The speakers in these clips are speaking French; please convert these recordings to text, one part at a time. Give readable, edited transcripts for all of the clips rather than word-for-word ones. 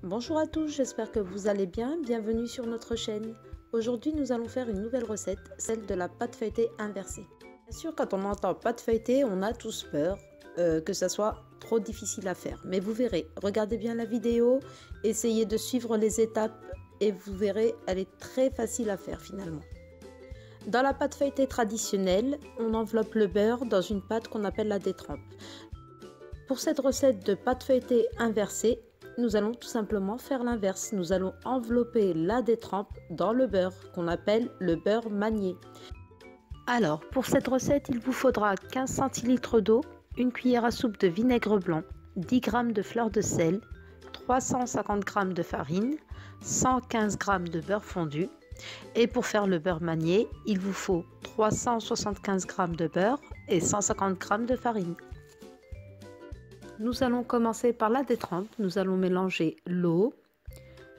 Bonjour à tous, j'espère que vous allez bien, bienvenue sur notre chaîne. Aujourd'hui nous allons faire une nouvelle recette, celle de la pâte feuilletée inversée. Bien sûr quand on entend pâte feuilletée, on a tous peur que ça soit trop difficile à faire. Mais vous verrez, regardez bien la vidéo, essayez de suivre les étapes et vous verrez, elle est très facile à faire finalement. Dans la pâte feuilletée traditionnelle, on enveloppe le beurre dans une pâte qu'on appelle la détrempe. Pour cette recette de pâte feuilletée inversée, nous allons tout simplement faire l'inverse. Nous allons envelopper la détrempe dans le beurre qu'on appelle le beurre manié. Alors, pour cette recette, il vous faudra 15 centilitres d'eau, une cuillère à soupe de vinaigre blanc, 10 g de fleur de sel, 350 g de farine, 115 g de beurre fondu. Et pour faire le beurre manié, il vous faut 375 g de beurre et 150 g de farine. Nous allons commencer par la détrempe. Nous allons mélanger l'eau,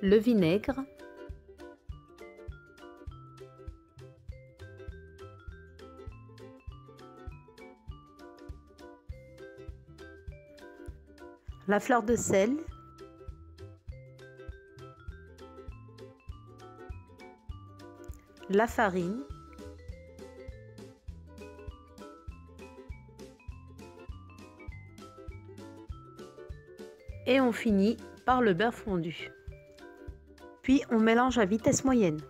le vinaigre, la fleur de sel, la farine, et on finit par le beurre fondu. Puis on mélange à vitesse moyenne.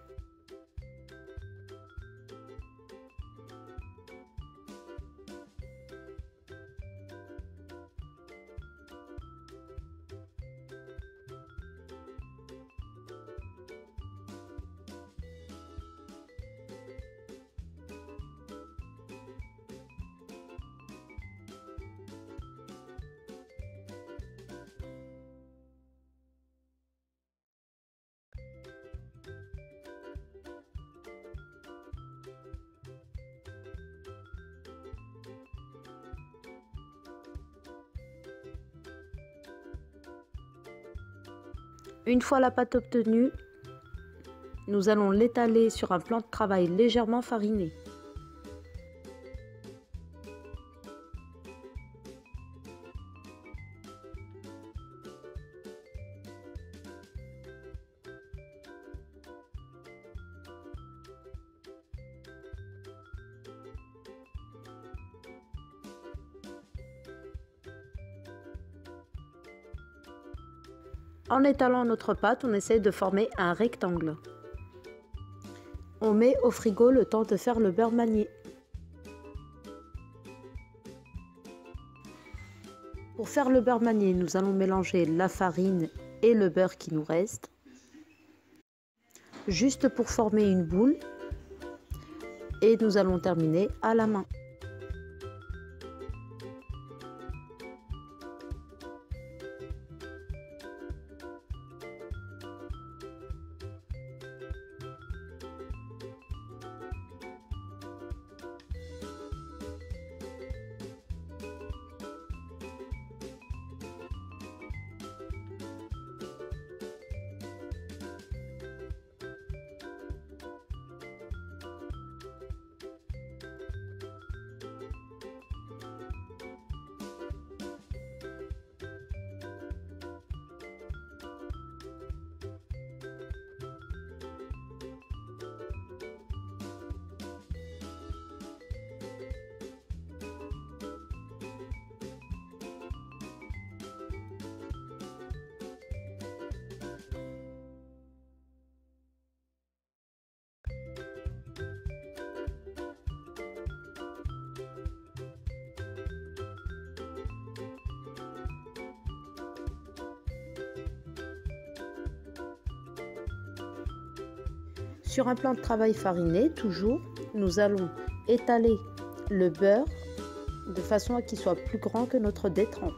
Une fois la pâte obtenue, nous allons l'étaler sur un plan de travail légèrement fariné. En étalant notre pâte, on essaie de former un rectangle. On met au frigo le temps de faire le beurre manié. Pour faire le beurre manié, nous allons mélanger la farine et le beurre qui nous reste, juste pour former une boule, et nous allons terminer à la main. Sur un plan de travail fariné, toujours, nous allons étaler le beurre de façon à qu'il soit plus grand que notre détrempe.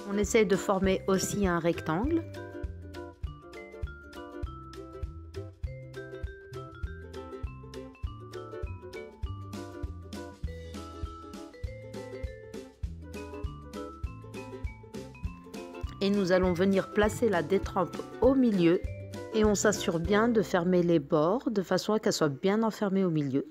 On essaie de former aussi un rectangle. Et nous allons venir placer la détrempe au milieu et on s'assure bien de fermer les bords de façon à qu'elle soit bien enfermée au milieu.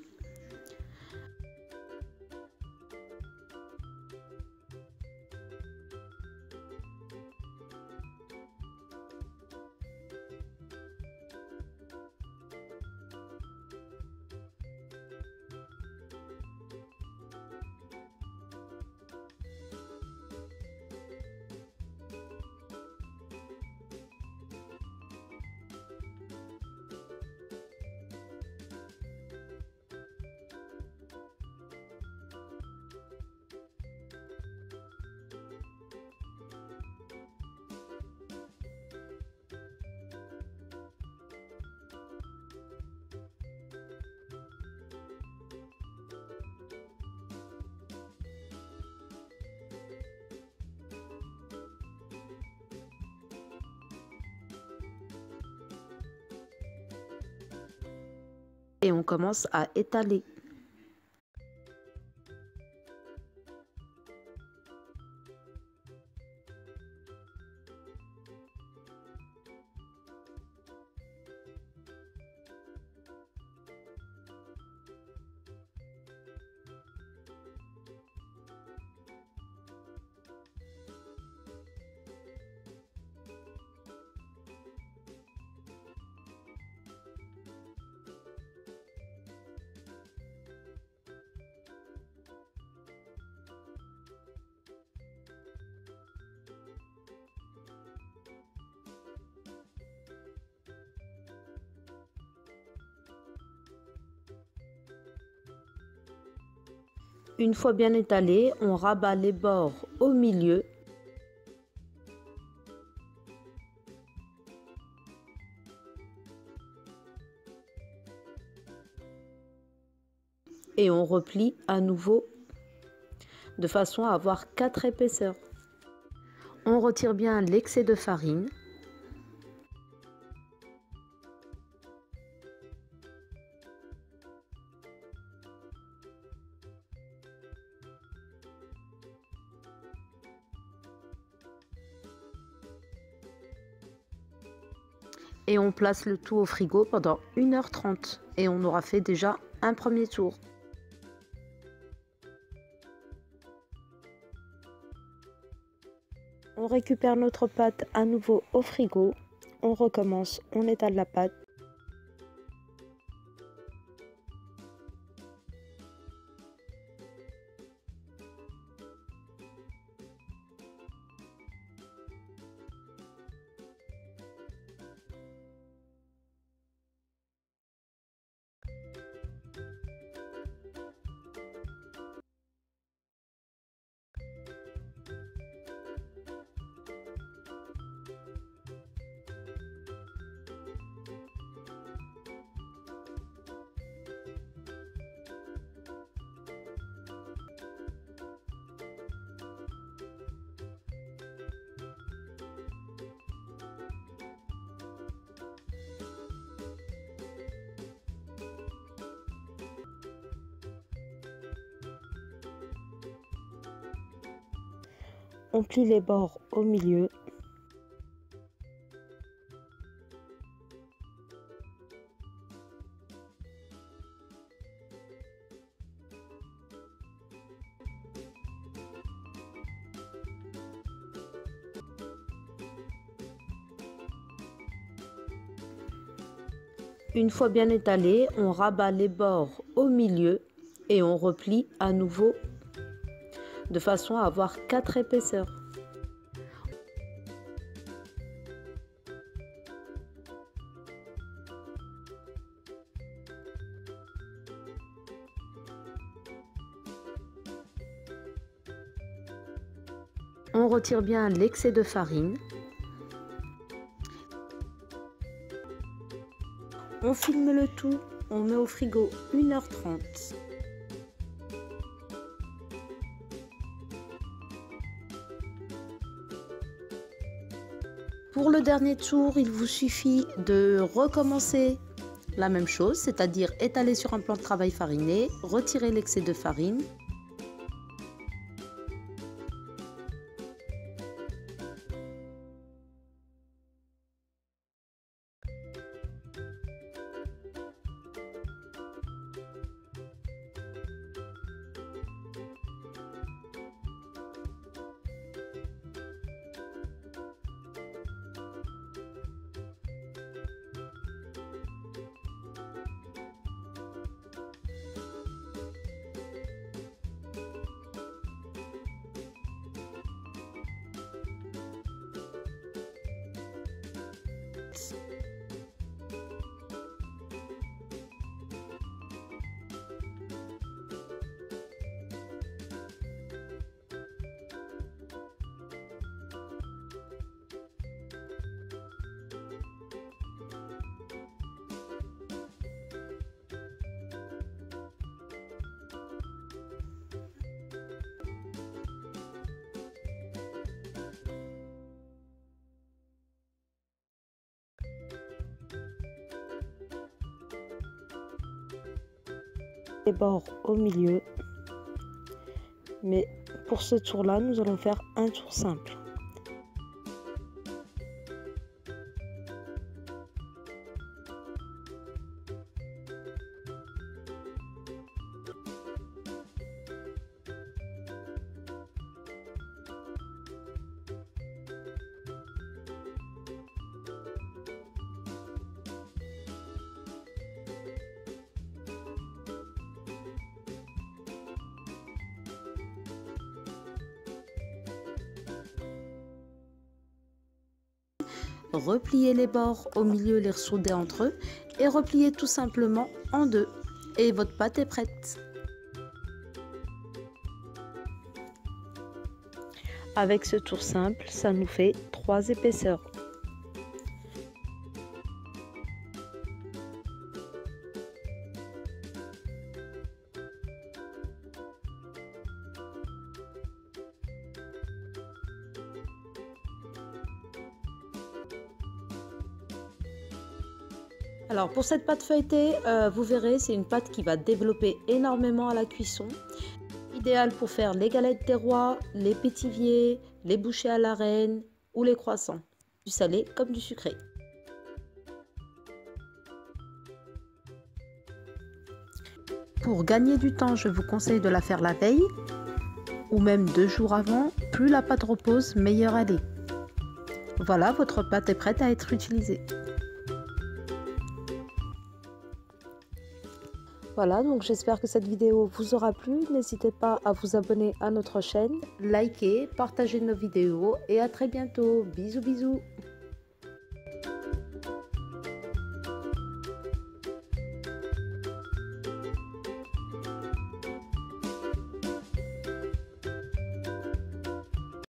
Et on commence à étaler. Une fois bien étalé, on rabat les bords au milieu. Et on replie à nouveau de façon à avoir 4 épaisseurs. On retire bien l'excès de farine. Et on place le tout au frigo pendant 1h30 et on aura fait déjà un premier tour. On récupère notre pâte à nouveau au frigo, on recommence, on étale la pâte. On plie les bords au milieu. Une fois bien étalé, on rabat les bords au milieu et on replie à nouveau de façon à avoir 4 épaisseurs. On retire bien l'excès de farine. On filme le tout, on met au frigo 1h30. Pour le dernier tour, il vous suffit de recommencer la même chose, c'est-à-dire étaler sur un plan de travail fariné, retirer l'excès de farine. Les bords au milieu, mais pour ce tour là nous allons faire un tour simple. Repliez les bords au milieu, les ressouder entre eux et repliez tout simplement en deux et votre pâte est prête. Avec ce tour simple, ça nous fait 3 épaisseurs. Alors pour cette pâte feuilletée, vous verrez, c'est une pâte qui va développer énormément à la cuisson. Idéal pour faire les galettes des rois, les pétiviers, les bouchées à la reine ou les croissants, du salé comme du sucré. Pour gagner du temps, je vous conseille de la faire la veille ou même 2 jours avant. Plus la pâte repose, meilleure elle est. Voilà, votre pâte est prête à être utilisée. Voilà, donc j'espère que cette vidéo vous aura plu. N'hésitez pas à vous abonner à notre chaîne, liker, partager nos vidéos et à très bientôt. Bisous bisous.